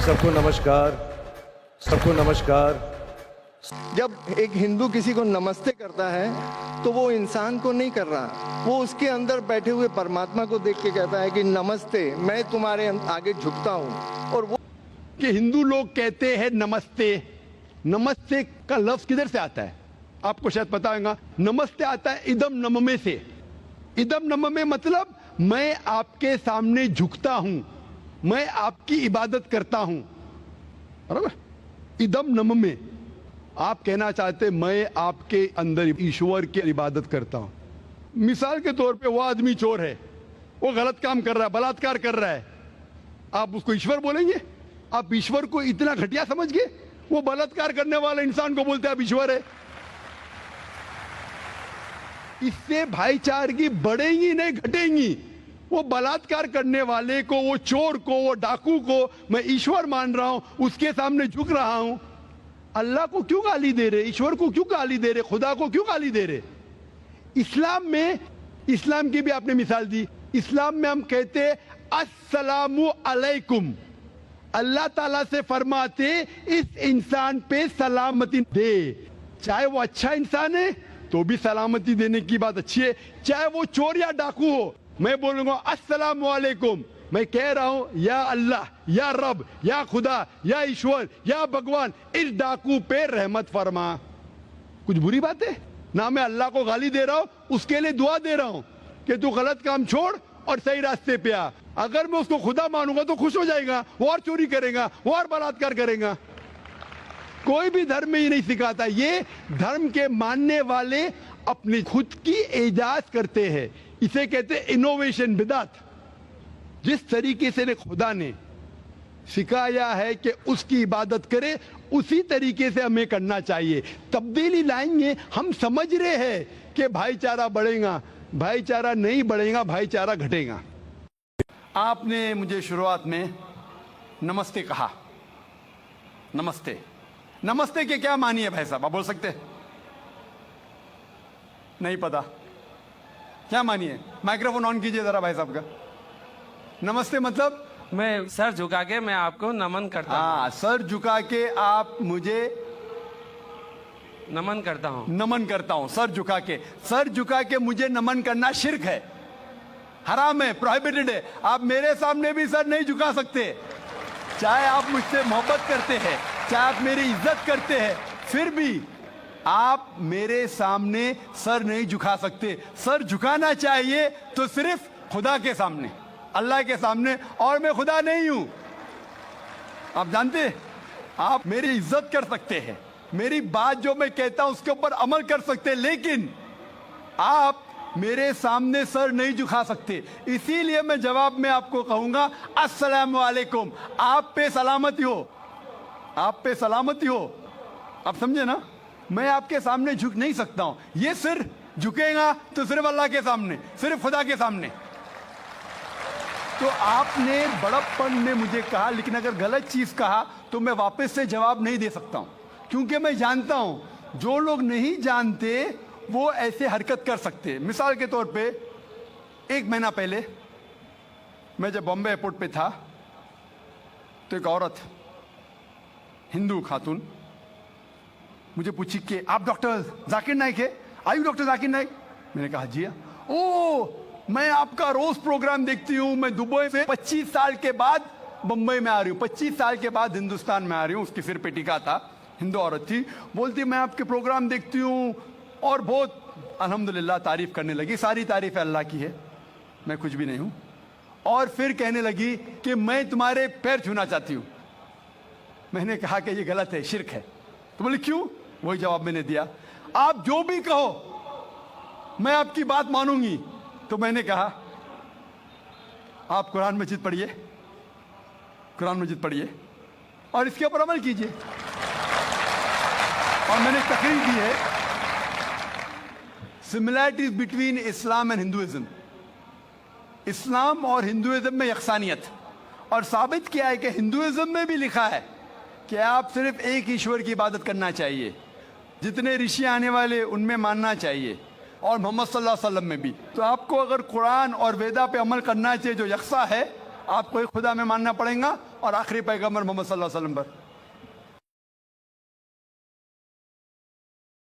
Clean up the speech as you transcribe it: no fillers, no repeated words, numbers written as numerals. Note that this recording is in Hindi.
सबको नमस्कार, सबको नमस्कार। जब एक हिंदू किसी को नमस्ते करता है तो वो इंसान को नहीं कर रहा, वो उसके अंदर बैठे हुए परमात्मा को देख के कहता है कि नमस्ते, मैं तुम्हारे आगे झुकता हूँ। और वो कि हिंदू लोग कहते हैं नमस्ते। नमस्ते का लफ्ज किधर से आता है आपको शायद पता होगा। नमस्ते आता है इदम नममे से। इदम नममे मतलब मैं आपके सामने झुकता हूं, मैं आपकी इबादत करता हूं, बराबर। इदम नममे आप कहना चाहते मैं आपके अंदर ईश्वर की इबादत करता हूं। मिसाल के तौर पे वो आदमी चोर है, वो गलत काम कर रहा है, बलात्कार कर रहा है, आप उसको ईश्वर बोलेंगे? आप ईश्वर को इतना घटिया समझ गए? वो बलात्कार करने वाले इंसान को बोलते हैं आप ईश्वर है। इससे भाईचारगी बढ़ेगी नहीं घटेगी। वो बलात्कार करने वाले को, वो चोर को, वो डाकू को मैं ईश्वर मान रहा हूं, उसके सामने झुक रहा हूं। अल्लाह को क्यों गाली दे रहे? ईश्वर को क्यों गाली दे रहे? खुदा को क्यों गाली दे रहे? इस्लाम में, इस्लाम की भी आपने मिसाल दी, इस्लाम में हम कहते अस्सलामु अलैकुम। अल्लाह ताला से फरमाते इस इंसान पे सलामती दे। चाहे वो अच्छा इंसान है तो भी सलामती देने की बात अच्छी है, चाहे वो चोर या डाकू हो। मैं बोलूंगा अस्सलामु अलैकुम, मैं कह रहा हूं या अल्लाह, या रब, या खुदा, या ईश्वर, या भगवान, इस डाकू पे रहमत फरमा। कुछ बुरी बात है ना? मैं अल्लाह को गाली दे रहा हूं, उसके लिए दुआ दे रहा हूं कि तू गलत काम छोड़ और सही रास्ते पे आ। अगर मैं उसको खुदा मानूंगा तो खुश हो जाएगा, वो और चोरी करेगा, वो और बलात्कार करेगा। कोई भी धर्म में ये नहीं सिखाता। ये धर्म के मानने वाले अपनी खुद की इजाज करते हैं, इसे कहते हैं इनोवेशन, बिदात। जिस तरीके से खुदा ने सिखाया है कि उसकी इबादत करे, उसी तरीके से हमें करना चाहिए। तब्दीली लाएंगे, हम समझ रहे हैं कि भाईचारा बढ़ेगा। भाईचारा नहीं बढ़ेगा, भाईचारा घटेगा। आपने मुझे शुरुआत में नमस्ते कहा। नमस्ते, नमस्ते के क्या मानी है भाई साहब, आप बोल सकते हैं? नहीं पता क्या मानी है? माइक्रोफोन ऑन कीजिए जरा भाई साहब का। नमस्ते मतलब मैं सर झुका के मैं आपको नमन करता हूँ। हाँ, सर झुका के आप मुझे नमन करता हूँ। नमन करता हूं। सर झुका के, सर झुका के मुझे नमन करना शिर्क है, हराम है, प्रोहिबिटेड है। आप मेरे सामने भी सर नहीं झुका सकते। चाहे आप मुझसे मोहब्बत करते हैं, चाहे आप मेरी इज्जत करते हैं, फिर भी आप मेरे सामने सर नहीं झुका सकते। सर झुकाना चाहिए तो सिर्फ खुदा के सामने, अल्लाह के सामने, और मैं खुदा नहीं हूं। आप जानते हैं, आप मेरी इज्जत कर सकते हैं, मेरी बात जो मैं कहता हूं उसके ऊपर अमल कर सकते हैं, लेकिन आप मेरे सामने सर नहीं झुका सकते। इसीलिए मैं जवाब में आपको कहूंगा अस्सलामु अलैकुम। आप पे सलामती हो, आप पे सलामती हो। आप समझे ना? मैं आपके सामने झुक नहीं सकता हूं। ये सिर झुकेगा तो सिर्फ अल्लाह के सामने, सिर्फ खुदा के सामने। तो आपने बड़प्पन में मुझे कहा, लेकिन अगर गलत चीज कहा तो मैं वापस से जवाब नहीं दे सकता हूं, क्योंकि मैं जानता हूं जो लोग नहीं जानते वो ऐसे हरकत कर सकते हैं। मिसाल के तौर पे, एक महीना पहले मैं जब बॉम्बे एयरपोर्ट पे था तो एक औरत, हिंदू खातून, मुझे पूछी कि आप डॉक्टर जाकिर नाइक है? आयु डॉक्टर जाकिर नाइक? मैंने कहा जी हाँ। ओ, मैं आपका रोज प्रोग्राम देखती हूँ। मैं दुबई से 25 साल के बाद बंबई में आ रही हूँ, 25 साल के बाद हिंदुस्तान में आ रही हूँ। उसके सिर पे टीका था, हिंदू औरत थी। बोलती मैं आपके प्रोग्राम देखती हूँ और बहुत अल्हम्दुलिल्लाह तारीफ करने लगी। सारी तारीफ अल्लाह की है, मैं कुछ भी नहीं हूँ। और फिर कहने लगी कि मैं तुम्हारे पैर छूना चाहती हूँ। मैंने कहा कि ये गलत है, शिर्क है। तो बोले क्यों? वही जवाब मैंने दिया, आप जो भी कहो मैं आपकी बात मानूंगी। तो मैंने कहा आप कुरान मजीद पढ़िए, कुरान मजीद पढ़िए और इसके ऊपर अमल कीजिए। और मैंने तकरीर की है similarities between Islam and Hinduism, Islam और हिंदुइज्म में यकसानियत। और साबित किया है कि हिंदुइज्म में भी लिखा है कि आप सिर्फ एक ईश्वर की इबादत करना चाहिए, जितने ऋषि आने वाले उनमें मानना चाहिए, और मोहम्मद सल्लल्लाहु अलैहि वसल्लम में भी। तो आपको अगर कुरान और वेदा पे अमल करना चाहिए जो यकसा है, आपको एक खुदा में मानना पड़ेगा और आखिरी पैगंबर मोहम्मद सल्लल्लाहु अलैहि वसल्लम पर।